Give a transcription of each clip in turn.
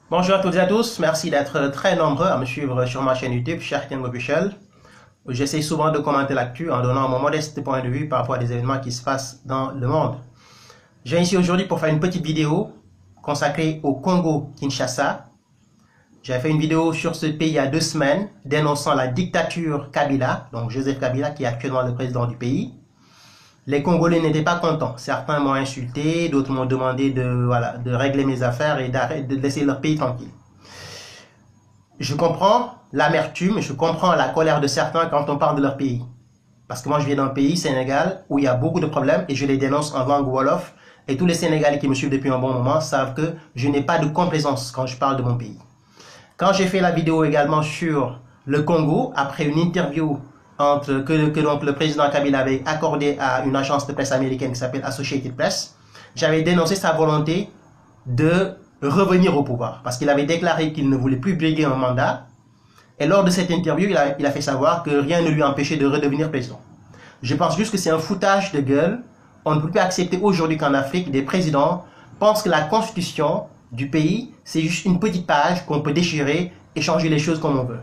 Bonjour à toutes et à tous, merci d'être très nombreux à me suivre sur ma chaîne YouTube, Shark Official. J'essaie souvent de commenter l'actu en donnant mon modeste point de vue par rapport à des événements qui se passent dans le monde. Je viens ici aujourd'hui pour faire une petite vidéo consacrée au Congo-Kinshasa. J'avais fait une vidéo sur ce pays il y a 2 semaines dénonçant la dictature Kabila, donc Joseph Kabila qui est actuellement le président du pays. Les Congolais n'étaient pas contents. Certains m'ont insulté, d'autres m'ont demandé de régler mes affaires et de laisser leur pays tranquille. Je comprends l'amertume, je comprends la colère de certains quand on parle de leur pays. Parce que moi, je viens d'un pays, Sénégal, où il y a beaucoup de problèmes et je les dénonce en langue wolof. Et tous les Sénégalais qui me suivent depuis un bon moment savent que je n'ai pas de complaisance quand je parle de mon pays. Quand j'ai fait la vidéo également sur le Congo, après une interview que donc le président Kabila avait accordé à une agence de presse américaine qui s'appelle Associated Press, j'avais dénoncé sa volonté de revenir au pouvoir parce qu'il avait déclaré qu'il ne voulait plus briguer un mandat. Et lors de cette interview, il a fait savoir que rien ne lui empêchait de redevenir président. Je pense juste que c'est un foutage de gueule. On ne peut plus accepter aujourd'hui qu'en Afrique, des présidents pensent que la constitution du pays, c'est juste une petite page qu'on peut déchirer et changer les choses comme on veut.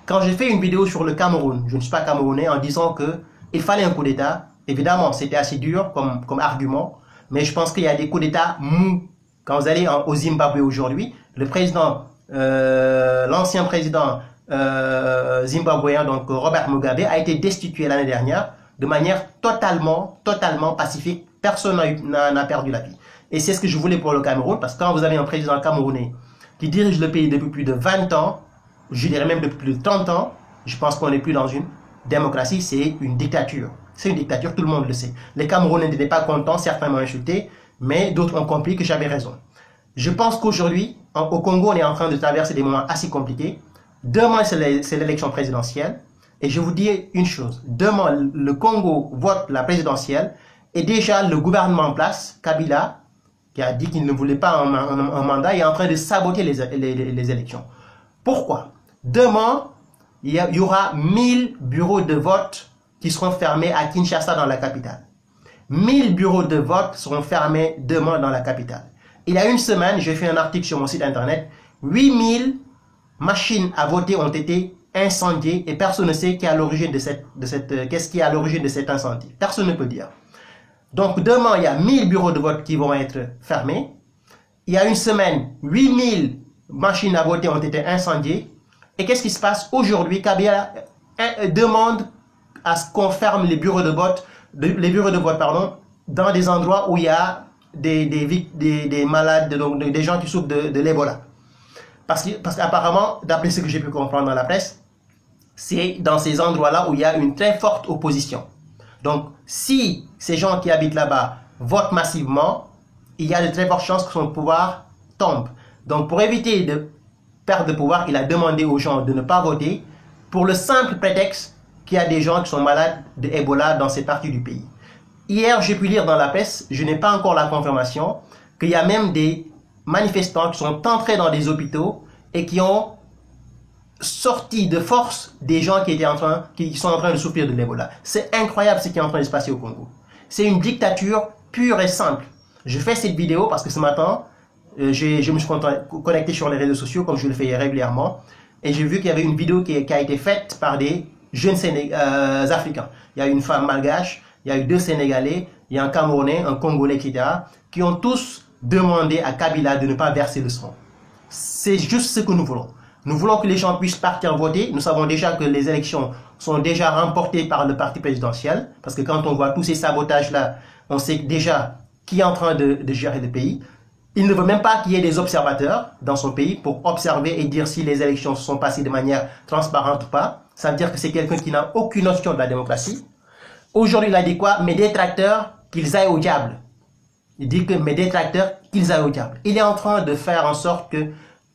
Quand j'ai fait une vidéo sur le Cameroun, je ne suis pas camerounais, en disant qu'il fallait un coup d'État, évidemment c'était assez dur comme argument, mais je pense qu'il y a des coups d'État mous. Quand vous allez au Zimbabwe aujourd'hui, le président, l'ancien président zimbabwéen, donc Robert Mugabe, a été destitué l'année dernière de manière totalement pacifique. Personne n'a perdu la vie. Et c'est ce que je voulais pour le Cameroun, parce que quand vous avez un président camerounais qui dirige le pays depuis plus de 20 ans, je dirais même depuis plus de 30 ans, je pense qu'on n'est plus dans une démocratie, c'est une dictature. C'est une dictature, tout le monde le sait. Les Camerounais n'étaient pas contents, certains m'ont insulté, mais d'autres ont compris que j'avais raison. Je pense qu'aujourd'hui, au Congo, on est en train de traverser des moments assez compliqués. Demain, c'est l'élection présidentielle. Et je vous dis une chose, demain, le Congo vote la présidentielle et déjà le gouvernement en place, Kabila, qui a dit qu'il ne voulait pas un mandat, est en train de saboter les élections. Pourquoi? Demain, il y aura 1000 bureaux de vote qui seront fermés à Kinshasa dans la capitale. 1000 bureaux de vote seront fermés demain dans la capitale. Il y a une semaine, j'ai fait un article sur mon site internet, 8000 machines à voter ont été incendiées et personne ne sait qui est à l'origine qu'est-ce qui est à l'origine de cet incendie. Personne ne peut dire. Donc demain, il y a 1000 bureaux de vote qui vont être fermés. Il y a une semaine, 8000 machines à voter ont été incendiées. Et qu'est-ce qui se passe aujourd'hui? Kabila demande à ce qu'on ferme les bureaux de vote, dans des endroits où il y a des malades, donc des gens qui souffrent de l'Ebola. Parce qu'apparemment, d'après ce que j'ai pu comprendre dans la presse, c'est dans ces endroits-là où il y a une très forte opposition. Donc, si ces gens qui habitent là-bas votent massivement, il y a de très fortes chances que son pouvoir tombe. Donc, pour éviter de perdre de pouvoir, il a demandé aux gens de ne pas voter pour le simple prétexte qu'il y a des gens qui sont malades de Ebola dans cette partie du pays. Hier, j'ai pu lire dans la presse, je n'ai pas encore la confirmation, qu'il y a même des manifestants qui sont entrés dans des hôpitaux et qui ont sorti de force des gens qui sont en train de souffrir de l'Ebola. C'est incroyable ce qui est en train de se passer au Congo. C'est une dictature pure et simple. Je fais cette vidéo parce que ce matin, je me suis connecté sur les réseaux sociaux comme je le fais régulièrement et j'ai vu qu'il y avait une vidéo qui a été faite par des jeunes Africains. Il y a une femme malgache, il y a eu 2 Sénégalais, il y a un Camerounais, un Congolais, etc. qui ont tous demandé à Kabila de ne pas verser le sang. C'est juste ce que nous voulons. Nous voulons que les gens puissent partir voter. Nous savons déjà que les élections sont déjà remportées par le parti présidentiel parce que quand on voit tous ces sabotages-là, on sait déjà qui est en train de gérer le pays. Il ne veut même pas qu'il y ait des observateurs dans son pays pour observer et dire si les élections se sont passées de manière transparente ou pas. Ça veut dire que c'est quelqu'un qui n'a aucune notion de la démocratie. Aujourd'hui, il a dit quoi? Mes détracteurs, qu'ils aillent au diable. Il dit que mes détracteurs, qu'ils aillent au diable. Il est en train de faire en sorte que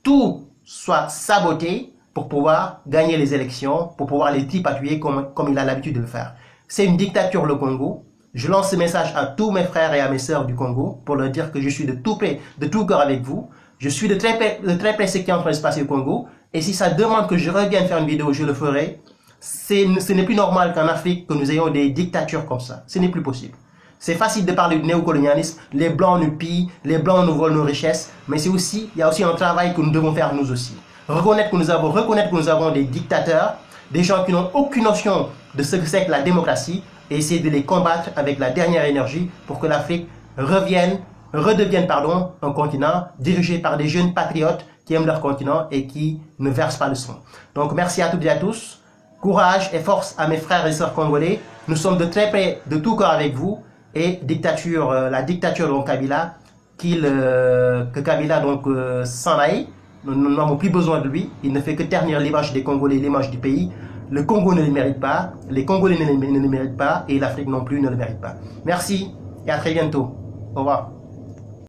tout soit saboté pour pouvoir gagner les élections, pour pouvoir les tripatouiller comme il a l'habitude de le faire. C'est une dictature, le Congo. Je lance ce message à tous mes frères et à mes sœurs du Congo pour leur dire que je suis de tout cœur avec vous. Je suis de très près ce qui est en train de se passer au Congo. Et si ça demande que je revienne faire une vidéo, je le ferai. Ce n'est plus normal qu'en Afrique, que nous ayons des dictatures comme ça. Ce n'est plus possible. C'est facile de parler du néocolonialisme, les Blancs nous pillent, les Blancs nous volent nos richesses, mais il y a aussi un travail que nous devons faire nous aussi. Reconnaître que nous avons des dictateurs, des gens qui n'ont aucune notion de ce que c'est que la démocratie, et essayer de les combattre avec la dernière énergie pour que l'Afrique redevienne un continent dirigé par des jeunes patriotes qui aiment leur continent et qui ne versent pas le sang. Donc merci à toutes et à tous. Courage et force à mes frères et sœurs congolais. Nous sommes de très près, de tout cœur avec vous. Et la dictature de Kabila, que Kabila s'en aille. Nous n'avons plus besoin de lui. Il ne fait que ternir l'image des Congolais, l'image du pays. Le Congo ne le mérite pas, les Congolais ne le méritent pas et l'Afrique non plus ne le mérite pas. Merci et à très bientôt. Au revoir.